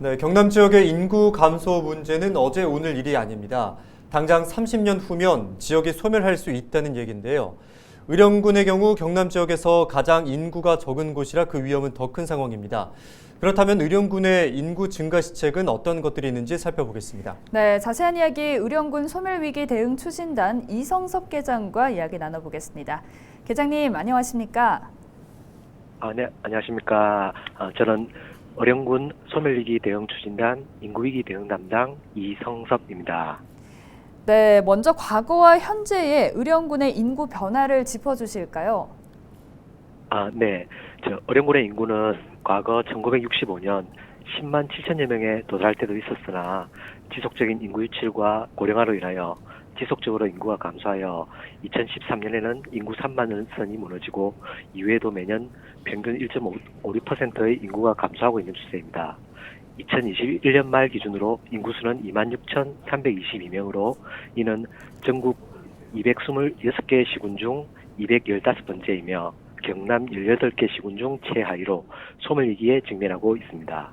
네, 경남 지역의 인구 감소 문제는 어제 오늘 일이 아닙니다. 당장 30년 후면 지역이 소멸할 수 있다는 얘기인데요. 의령군의 경우 경남 지역에서 가장 인구가 적은 곳이라 그 위험은 더 큰 상황입니다. 그렇다면 의령군의 인구 증가 시책은 어떤 것들이 있는지 살펴보겠습니다. 네, 자세한 이야기 의령군 소멸위기 대응 추진단 이성섭 계장과 이야기 나눠보겠습니다. 계장님, 안녕하십니까? 네, 안녕하십니까. 저는 의령군 소멸위기 대응 추진단 인구위기 대응 담당 이성섭입니다. 네, 먼저 과거와 현재의 의령군의 인구 변화를 짚어주실까요? 네. 의령군의 인구는 과거 1965년 10만 7천여 명에 도달할 때도 있었으나 지속적인 인구 유출과 고령화로 인하여 지속적으로 인구가 감소하여 2013년에는 인구 3만 선이 무너지고 이후에도 매년 평균 1.56%의 인구가 감소하고 있는 추세입니다. 2021년 말 기준으로 인구수는 26,322명으로 이는 전국 226개 시군 중 215번째이며 경남 18개 시군 중 최하위로 소멸위기에 직면하고 있습니다.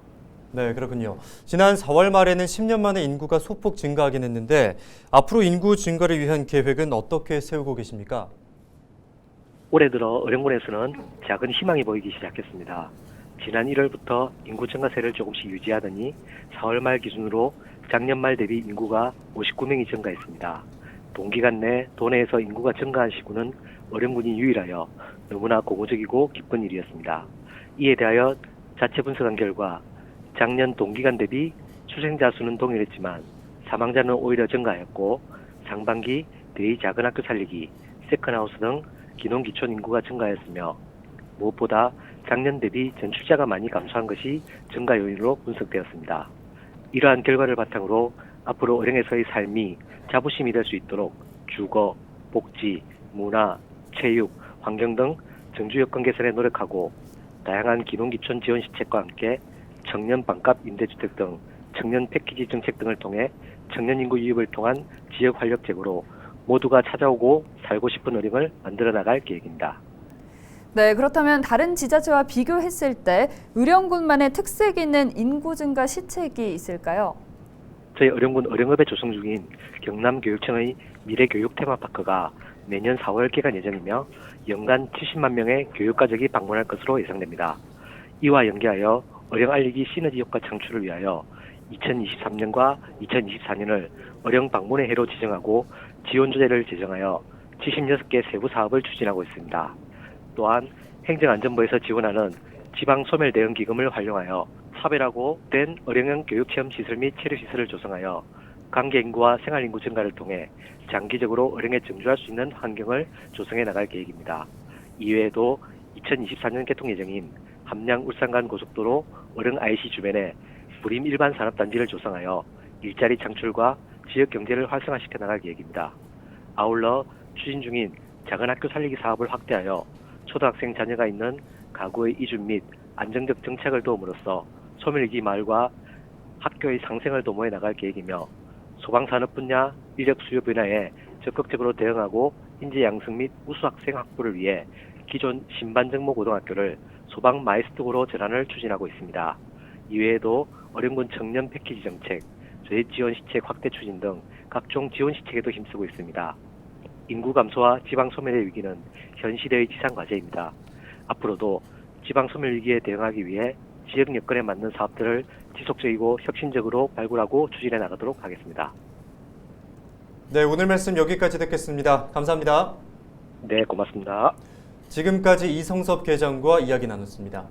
네, 그렇군요. 지난 4월 말에는 10년 만에 인구가 소폭 증가하긴 했는데 앞으로 인구 증가를 위한 계획은 어떻게 세우고 계십니까? 올해 들어 의령군에서는 작은 희망이 보이기 시작했습니다. 지난 1월부터 인구 증가세를 조금씩 유지하더니 4월 말 기준으로 작년 말 대비 인구가 59명이 증가했습니다. 동기간 내 도내에서 인구가 증가한 시군은 의령군이 유일하여 너무나 고무적이고 기쁜 일이었습니다. 이에 대하여 자체 분석한 결과 작년 동기간 대비 출생자 수는 동일했지만 사망자는 오히려 증가했고 상반기 대의 작은 학교 살리기, 세컨하우스 등 기농 기촌 인구가 증가했으며 무엇보다 작년 대비 전출자가 많이 감소한 것이 증가 요인으로 분석되었습니다. 이러한 결과를 바탕으로 앞으로 의령에서의 삶이 자부심이 될 수 있도록 주거, 복지, 문화, 체육, 환경 등 정주 여건 개선에 노력하고 다양한 기농기촌 지원 시책과 함께 청년 반값 임대주택 등 청년 패키지 정책 등을 통해 청년 인구 유입을 통한 지역 활력 제고로 모두가 찾아오고 살고 싶은 의령을 만들어 나갈 계획입니다. 네, 그렇다면 다른 지자체와 비교했을 때 의령군만의 특색 있는 인구 증가 시책이 있을까요? 저희 의령군 의령읍에 조성 중인 경남교육청의 미래교육 테마파크가 내년 4월 개관 예정이며 연간 70만 명의 교육가족이 방문할 것으로 예상됩니다. 이와 연계하여 의령 알리기 시너지 효과 창출을 위하여 2023년과 2024년을 의령 방문의 해로 지정하고 지원 조례를 제정하여 76개 세부 사업을 추진하고 있습니다. 또한 행정안전부에서 지원하는 지방소멸대응기금을 활용하여 차별화고 된 의령형 교육체험시설 및 체류시설을 조성하여 관계인구와 생활인구 증가를 통해 장기적으로 의령에 정주할 수 있는 환경을 조성해 나갈 계획입니다. 이외에도 2024년 개통 예정인 함양 울산 간 고속도로 의령 IC 주변에 부림 일반 산업단지를 조성하여 일자리 창출과 지역 경제를 활성화시켜 나갈 계획입니다. 아울러 추진 중인 작은 학교 살리기 사업을 확대하여 초등학생 자녀가 있는 가구의 이주 및 안정적 정착을 도움으로써 소멸위기 마을과 학교의 상생을 도모해 나갈 계획이며 소방산업 분야 인력 수요 변화에 적극적으로 대응하고 인재 양성 및 우수 학생 확보를 위해 기존 신반정모 고등학교를 소방 마이스터고로 전환을 추진하고 있습니다. 이외에도 의령군 청년 패키지 정책, 저입 지원 시책 확대 추진 등 각종 지원 시책에도 힘쓰고 있습니다. 인구 감소와 지방 소멸의 위기는 현 시대의 지상 과제입니다. 앞으로도 지방 소멸 위기에 대응하기 위해 지역 여건에 맞는 사업들을 지속적이고 혁신적으로 발굴하고 추진해 나가도록 하겠습니다. 네, 오늘 말씀 여기까지 듣겠습니다. 감사합니다. 네, 고맙습니다. 지금까지 이성섭 계장과 이야기 나눴습니다.